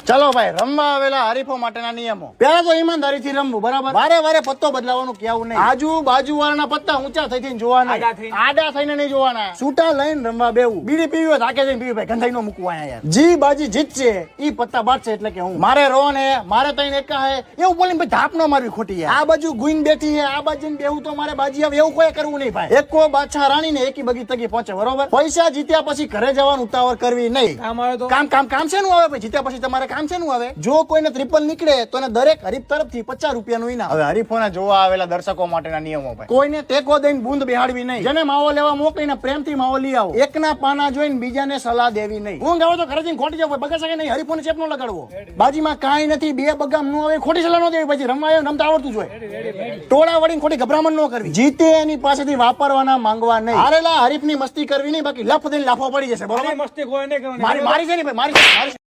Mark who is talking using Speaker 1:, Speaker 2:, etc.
Speaker 1: ચલો ભાઈ, રમવા આવેલા હરીફો માટેના નિયમો. પહેલા તો ઈમાનદારીથી રમવું, બરાબર? વારે વારે પત્તો બદલાવાનું કેવું નહીં. આજુબાજુ વાળાના પત્તા ઊંચા થઈને જોવાના, આડા થઈને નહીં જોવાના. છૂટા લઈને રમવા બેવું. બીડી પીવી હોય થાકે જઈને પીવી ભાઈ, ગંધાઈ નો મૂકવા યાર. જી બાજી જીતશે ઈ પત્તા બાટશે એટલે કે હું. મારે રોન હે, મારે તઈને એકા હે એવું બોલીને ભાઈ ધાપ નો મારવી ખોટી યાર. આ બાજુ ગુઈન બેઠી હે, આ બાજુ બેહું તો મારે બાજી આવે એવું કોઈ કરવું નહીં ભાઈ. એકો બાદશાહ રાણી ને એકી બગી તગી પહોંચે, બરોબર? પૈસા જીત્યા પછી ઘરે જવાનું ઉતાવળ કરવી નહીં. કામ શેનું આવે ભાઈ? જીત્યા પછી તમારે કામ શેનું આવે? જો કોઈને ટ્રિપલ નીકળે તો એને દરેક હરીફ તરફથી 50 રૂપિયાનું ઇનામ. હવે હરીફોને જોવા આવેલા દર્શકો માટેના નિયમો ભાઈ. કોઈને ટેકો દઈને બૂંદ બેહાડવી નહીં. જેને માવો લેવા મોકલીને પ્રેમથી માવો લઈ આવો. એકના પાના જોઈને બીજાને સલાહ દેવી નહીં. ઊંઘ આવે તો ઘરે જઈને ખોટી જાવ, બગા શકે નહીં. હરીફોને ચેપ નો લગાડવો. બાજીમાં કાંઈ નથી, બે બગામ નો આવે, ખોટી સલાહ નો દેવી. પછી રમવા આવ્યો રમતા આવડતું જોઈએ. ટોળા વળીને ખોટી ગભરામણ નો કરવી. જીતે એની પાસેથી વાપરવાના માંગવા નહીં. હારેલા હરીફની મસ્તી કરવી નહીં, બાકી લફ દઈને લાફો પડી જશે, બરોબર? મસ્તી કોઈ નહીં કરવાની. મારી છે ને ભાઈ, મારી